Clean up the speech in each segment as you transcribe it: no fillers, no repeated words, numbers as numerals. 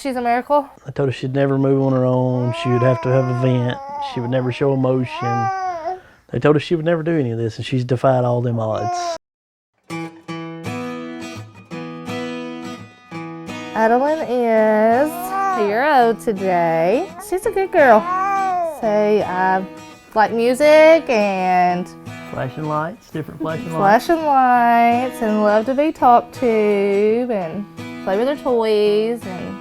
She's a miracle. I told her she'd never move on her own. She would have to have a vent. She would never show emotion. They told her she would never do any of this, and she's defied all them odds. Addilyn is a year old today. She's a good girl. So I like music and Flashing lights, different flashing lights, and love to be talked to and play with her toys, and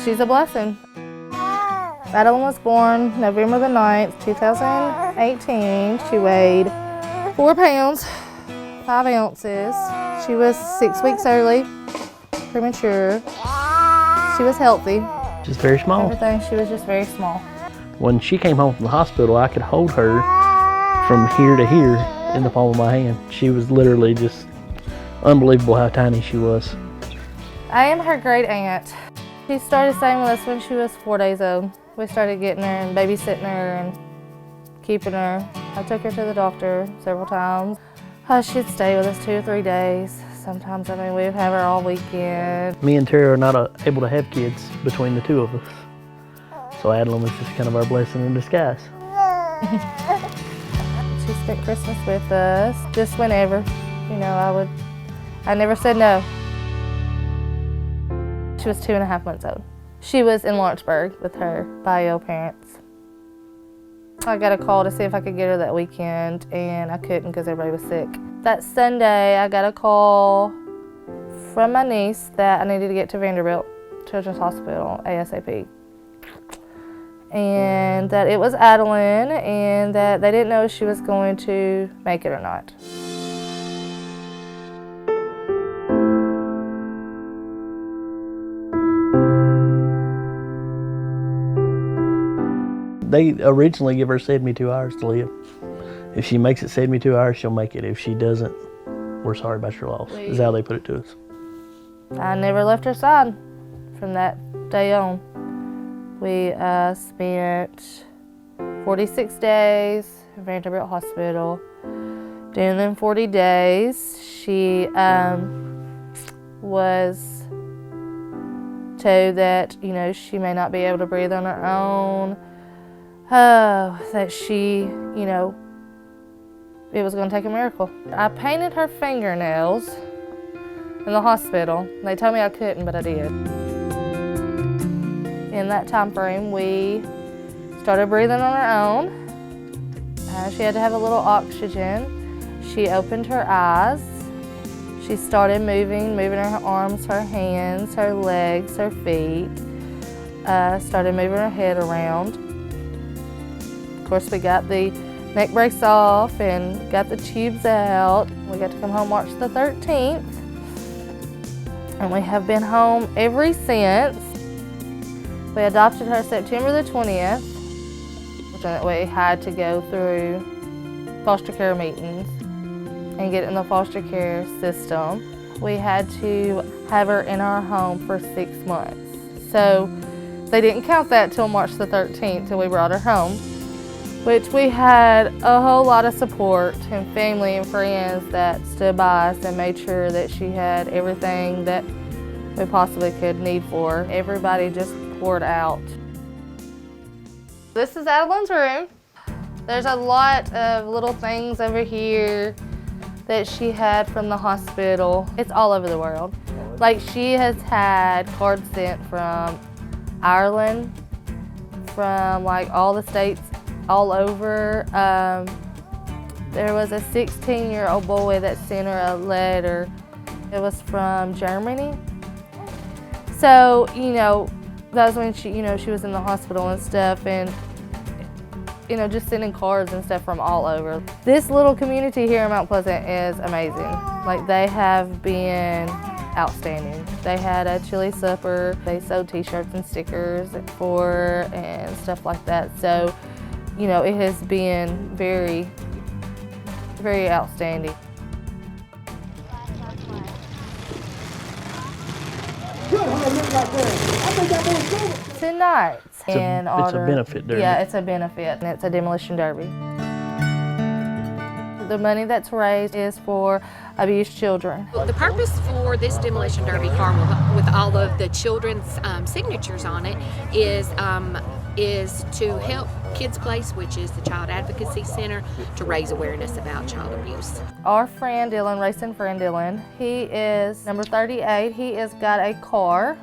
she's a blessing. Addilyn was born November the 9th, 2018. She weighed 4 pounds, 5 ounces. She was 6 weeks early, premature. She was healthy. Just very small. Everything, she was just very small. When she came home from the hospital, I could hold her from here to here in the palm of my hand. She was literally just unbelievable how tiny she was. I am her great aunt. She started staying with us when she was 4 days old. We started getting her and babysitting her and keeping her. I took her to the doctor several times. She'd stay with us 2 or 3 days. Sometimes, I mean, we'd have her all weekend. Me and Terra are not able to have kids between the two of us. So Addilyn was just kind of our blessing in disguise. She spent Christmas with us, just whenever. You know, I never said no. She was 2.5 months old. She was in Lawrenceburg with her bio parents. I got a call to see if I could get her that weekend, and I couldn't because everybody was sick. That Sunday, I got a call from my niece that I needed to get to Vanderbilt Children's Hospital ASAP. And that it was Addilyn, and that they didn't know if she was going to make it or not. They originally give her 72 hours to live. If she makes it 72 hours, she'll make it. If she doesn't, we're sorry about your loss, is how they put it to us. I never left her side from that day on. We spent 46 days in Vanderbilt Hospital. During them 40 days, she was told that, you know, she may not be able to breathe on her own. That she, you know, it was going to take a miracle. I painted her fingernails in the hospital. They told me I couldn't, but I did. In that time frame, we started breathing on her own. She had to have a little oxygen. She opened her eyes. She started moving her arms, her hands, her legs, her feet. Started moving her head around. Of course, we got the neck brace off and got the tubes out. We got to come home March the 13th. And we have been home ever since. We adopted her September the 20th. We had to go through foster care meetings and get in the foster care system. We had to have her in our home for 6 months. So they didn't count that till March the 13th till we brought her home, which we had a whole lot of support and family and friends that stood by us and made sure that she had everything that we possibly could need for her. Everybody just poured out. This is Addilyn's room. There's a lot of little things over here that she had from the hospital. It's all over the world. Like, she has had cards sent from Ireland, from like all the states all over. There was a 16-year-old boy that sent her a letter. It was from Germany. So, you know, that was when she, you know, she was in the hospital and stuff, and, you know, just sending cards and stuff from all over. This little community here in Mount Pleasant is amazing. Like, they have been outstanding. They had a chili supper. They sewed t-shirts and stickers for her and stuff like that. So, you know, it has been very, very outstanding. Tonight. It's a benefit derby. Yeah, it's a benefit, and it's a demolition derby. The money that's raised is for abused children. The purpose for this demolition derby car with all of the children's signatures on it is to help Kids Place, which is the Child Advocacy Center, to raise awareness about child abuse. Our friend Dylan, racing friend Dylan, he is number 38. He has got a car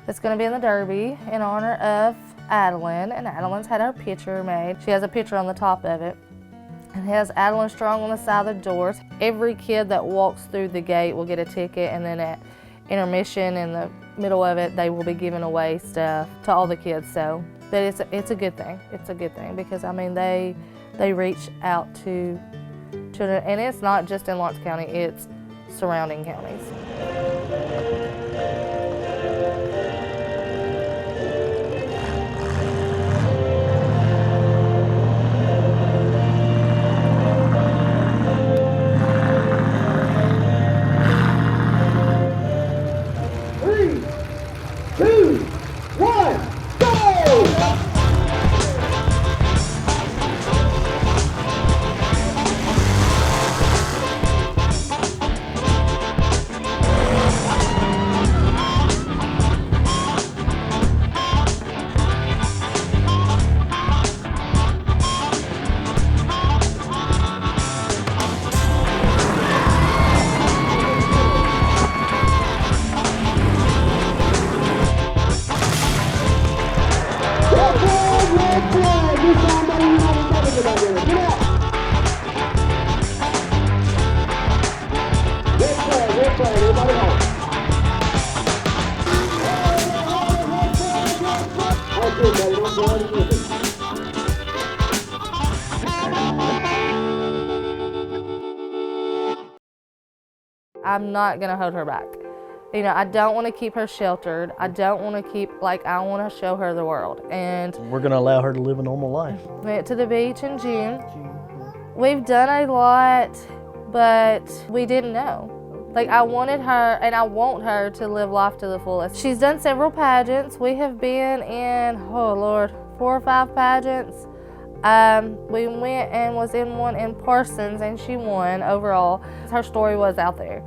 that's going to be in the derby in honor of Addilyn, and Addilyn's had her picture made. She has a picture on the top of it. And it has Addilyn Strong on the side of the doors. Every kid that walks through the gate will get a ticket, and then at intermission in the middle of it, they will be giving away stuff to all the kids. So but it's a good thing. It's a good thing because I mean they reach out to children, and it's not just in Lawrence County, it's surrounding counties. I'm not gonna hold her back. You know, I don't want to keep her sheltered. I don't want to keep, I want to show her the world. And we're gonna allow her to live a normal life. Went to the beach in June. We've done a lot, but we didn't know. I wanted her, and I want her to live life to the fullest. She's done several pageants. We have been in, oh Lord, 4 or 5 pageants. We went and was in one in Parsons, and she won overall. Her story was out there.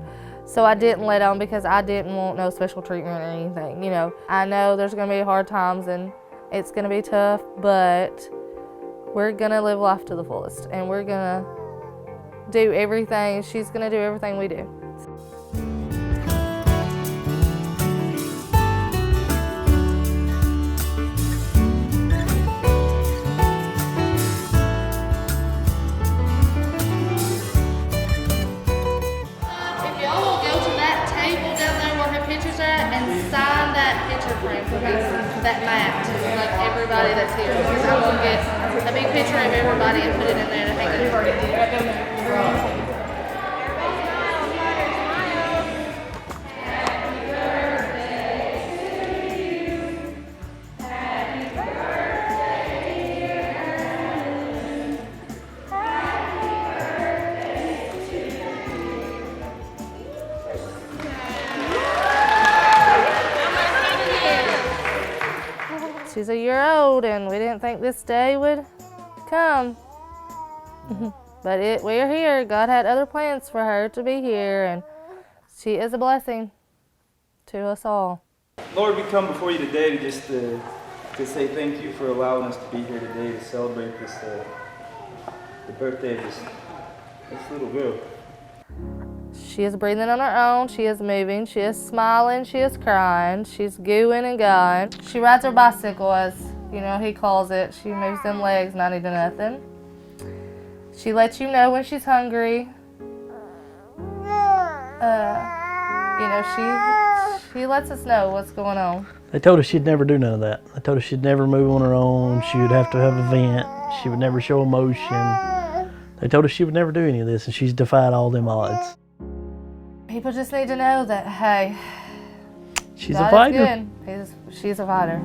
So I didn't let on because I didn't want no special treatment or anything, you know. I know there's gonna be hard times and it's gonna be tough, but we're gonna live life to the fullest, and we're gonna do everything. She's gonna do everything we do. Sign that picture frame for that mat, everybody that's here. Because I will get a big picture of everybody and put it in there to hang it. She's a year old, and we didn't think this day would come. But we're here. God had other plans for her to be here, and she is a blessing to us all. Lord, we come before you today to just to say thank you for allowing us to be here today to celebrate this the birthday of this little girl. She is breathing on her own, she is moving, she is smiling, she is crying, she's gooing and going. She rides her bicycle, as you know he calls it. She moves them legs 90 to nothing. She lets you know when she's hungry. You know, she lets us know what's going on. They told us she'd never do none of that. They told us she'd never move on her own. She would have to have a vent. She would never show emotion. They told us she would never do any of this, and she's defied all them odds. People just need to know that, hey, she's God a fighter. is good. She's a fighter.